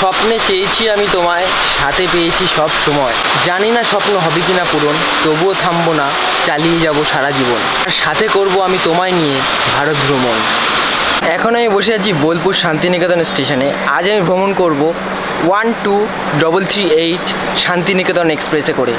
স্বপ্নে চেয়েছি আমি তোমায়, সাথে পেয়েছি সব সময়। জানি না স্বপ্ন হবে কিনা পূরণ, তবুও থামবো না, চালিয়ে যাব সারা জীবন। আর সাথে করব আমি তোমায় নিয়ে ভারত ভ্রমণ। এখন আমি বসে আছি বোলপুর শান্তিনিকেতন স্টেশনে। আজ আমি ভ্রমণ করব 12338 শান্তিনিকেতন এক্সপ্রেসে করে।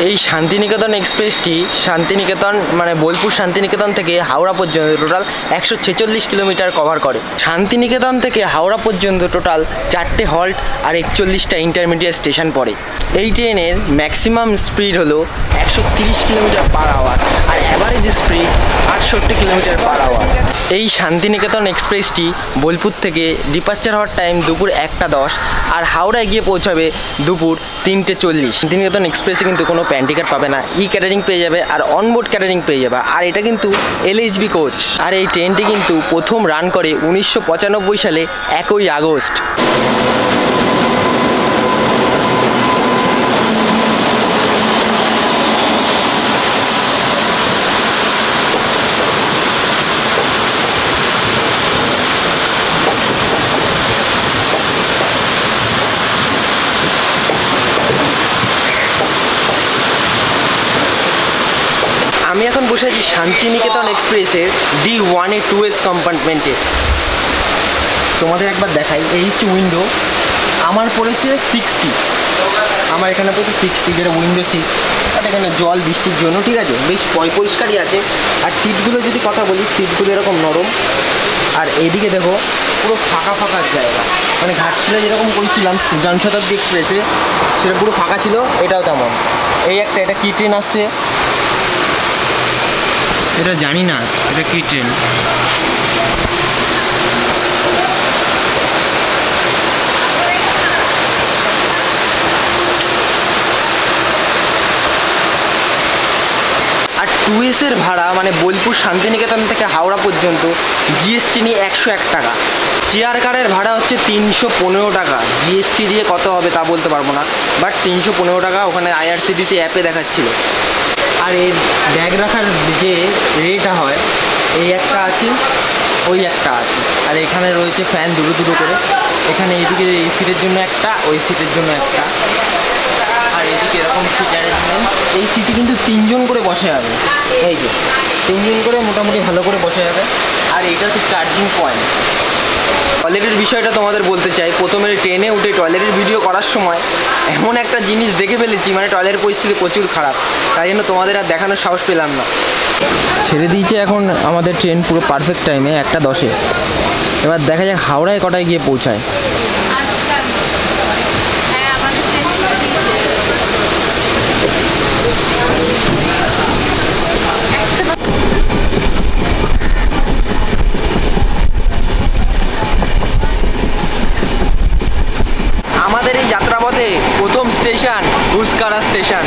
এই শান্তিনিকেতন এক্সপ্রেসটি শান্তিনিকেতন মানে বোলপুর শান্তিনিকেতন থেকে হাওড়া পর্যন্ত টোটাল 146 কিলোমিটার কভার করে। শান্তিনিকেতন থেকে হাওড়া পর্যন্ত টোটাল 4টে হল্ট আর 41টা ইন্টারমিডিয়েট স্টেশন পড়ে। এই ট্রেনের ম্যাক্সিমাম স্পিড হলো 130 কিলোমিটার পার আওয়ার আর average speed 68 kilometre per hour. এই শান্তিনিকেতন এক্সপ্রেসটি বোলপুর থেকে ডিপার্চার হওয়ার টাইম দুপুর 1টা 10 আর হাওড়ায় গিয়ে পৌঁছাবে দুপুর 3টে 40। শান্তিনিকেতন এক্সপ্রেসে কিন্তু কোনো প্যান্টিকার পাবে না, ক্যাটারিং পেয়ে যাবে আর অনবোর্ড ক্যাটারিং পেয়ে যাবে। আর এটা কিন্তু LHB কোচ। আর এই ট্রেনটি কিন্তু প্রথম রান করে 1995 সালে 1 আগস্ট। আমি এখন বসে আছি শান্তিনিকেতন এক্সপ্রেসের D1A 2S কম্পার্টমেন্টে। তোমাদের একবার দেখাই, এই হচ্ছে উইন্ডো। আমার পড়েছে 60, আমার এখানে পড়েছে 60, যেটা উইন্ডো সিট। আর এখানে জল বৃষ্টির জন্য ঠিক আছে, বেশ পরিষ্কারই আছে। আর সিটগুলো যদি কথা বলি, সিটগুলো এরকম নরম। আর এইদিকে দেখো পুরো ফাঁকা ফাঁকা জায়গা, মানে ঘাটশিলা যেরকম করেছিলাম জনশতাব্দী এক্সপ্রেসে সেটা পুরো ফাঁকা ছিল, এটাও তেমন। এই একটা, এটা কি ট্রেন আসছে এটা জানি না, এটা কি ট্রেন। আর 2S এর ভাড়া মানে বোলপুর শান্তিনিকেতন থেকে হাওড়া পর্যন্ত GST নিয়ে 101 টাকা। চেয়ার কারের ভাড়া হচ্ছে 315 টাকা। GST দিয়ে কত হবে তা বলতে পারবো না, বাট 315 টাকা ওখানে IRCTC অ্যাপে দেখাচ্ছিল। আর এর ব্যাগ রাখার যে রেটা হয়, এই একটা আছে, ওই একটা আছে। আর এখানে রয়েছে ফ্যান দুটো করে। এখানে এইদিকে এই সিটের জন্য একটা, ওই সিটের জন্য একটা। আর এইদিকে এরকম সিট অ্যারেঞ্জমেন্ট। এই সিটে কিন্তু 3 জন করে বসে যাবে, এই যে 3 জন করে মোটামুটি ভালো করে বসে যাবে। আর এইটা হচ্ছে চার্জিং পয়েন্ট। টয়লেটের বিষয়টা তোমাদের বলতে চাই। প্রথমে ট্রেনে উঠে টয়লেটের ভিডিও করার সময় এমন একটা জিনিস দেখে ফেলেছি, মানে টয়লেটের পরিস্থিতি প্রচুর খারাপ, তাই জন্য তোমাদের আর দেখানোর সাহস পেলাম না। ছেড়ে দিয়েছে এখন আমাদের ট্রেন পুরো পারফেক্ট টাইমে 1টা 10-এ। এবার দেখা যাক হাওড়ায় কটায় গিয়ে পৌঁছায়। আমাদের এই যাত্রাপথে প্রথম স্টেশন গুসকারা স্টেশন।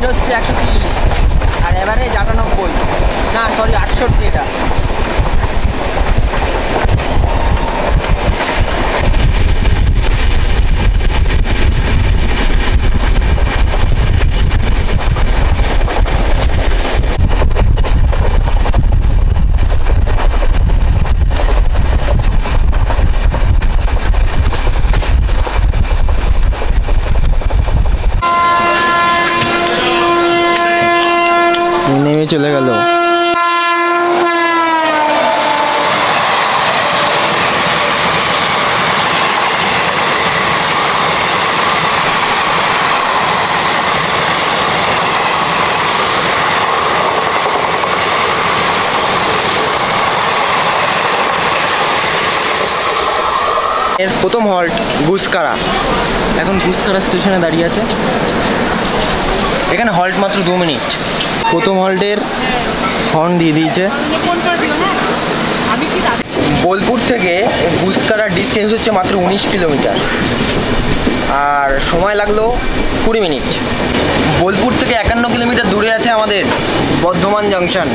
হচ্ছে 130 আর এভারেজ 98, না সরি 68 এটা। নেমে চলে গেল। এর প্রথম হল্ট গুসকারা। এখন গুসকারা স্টেশনে দাঁড়িয়ে আছে। এখানে হল্ট মাত্র 2 মিনিট। প্রথম হল্টের হর্ন দিয়ে দিয়েছে। বোলপুর থেকে গুসকারার ডিস্টেন্স হচ্ছে মাত্র 19 কিলোমিটার আর সময় লাগলো 20 মিনিট। বোলপুর থেকে 51 কিলোমিটার দূরে আছে আমাদের বর্ধমান জংশন।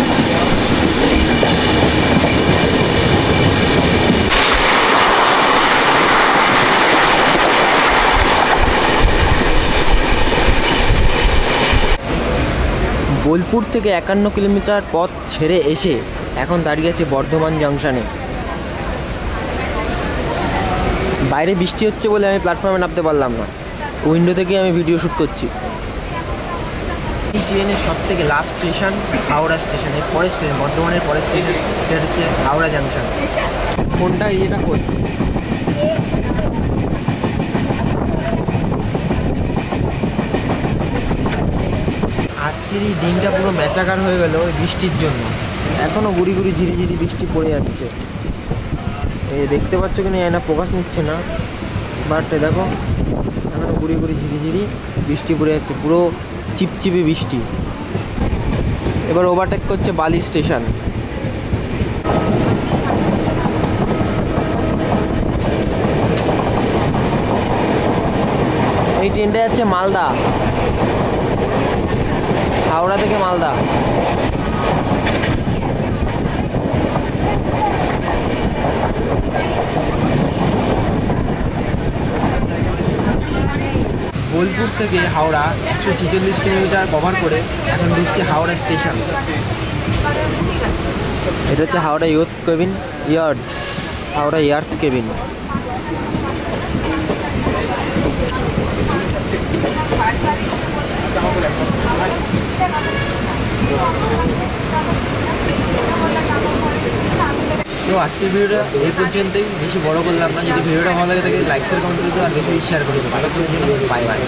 বোলপুর থেকে 51 কিলোমিটার পথ ছেড়ে এসে এখন দাঁড়িয়ে আছে বর্ধমান জাংশনে। বাইরে বৃষ্টি হচ্ছে বলে আমি প্ল্যাটফর্মে নামতে পারলাম না, উইন্ডো থেকে আমি ভিডিও শ্যুট করছি। এই ট্রেনের সব থেকে লাস্ট স্টেশন হাওড়া স্টেশন, এর পরের স্টেশন বর্ধমানের পরের স্টেশন এটা হচ্ছে হাওড়া জাংশন। কোনটা এটা কোন আজকের এই দিনটা পুরো ম্যাচাকার হয়ে গেল ওই বৃষ্টির জন্য। এখনও গুড়ি গুড়ি ঝিরিঝিরি বৃষ্টি পড়ে যাচ্ছে। এই দেখতে পাচ্ছ কিনা না, ফোকাস নিচ্ছে না, বাট দেখো এখনও গুড়ি গুড়ি ঝিরিঝিরি বৃষ্টি পড়ে যাচ্ছে, পুরো চিপচিপে বৃষ্টি। এবার ওভারটেক করছে বালি স্টেশন। এই ট্রেনটা যাচ্ছে মালদা, হাওড়া থেকে মালদা। বোলপুর থেকে হাওড়া 146 কিলোমিটার কভার করে এখন ঢুকছে হাওড়া স্টেশন। এটা হচ্ছে হাওড়া ইয়র্থ কেবিন, হাওড়া ইয়ার্থ কেবিন। তো আজকের ভিডিওটা এই পর্যন্তই, বেশি বড় করলাম না। যদি ভিডিওটা ভালো লাগে থাকে লাইক শেয়ার কমেন্ট করে দিও, আর বেশি শেয়ার করে দিও। ভালো করে বাই বাই।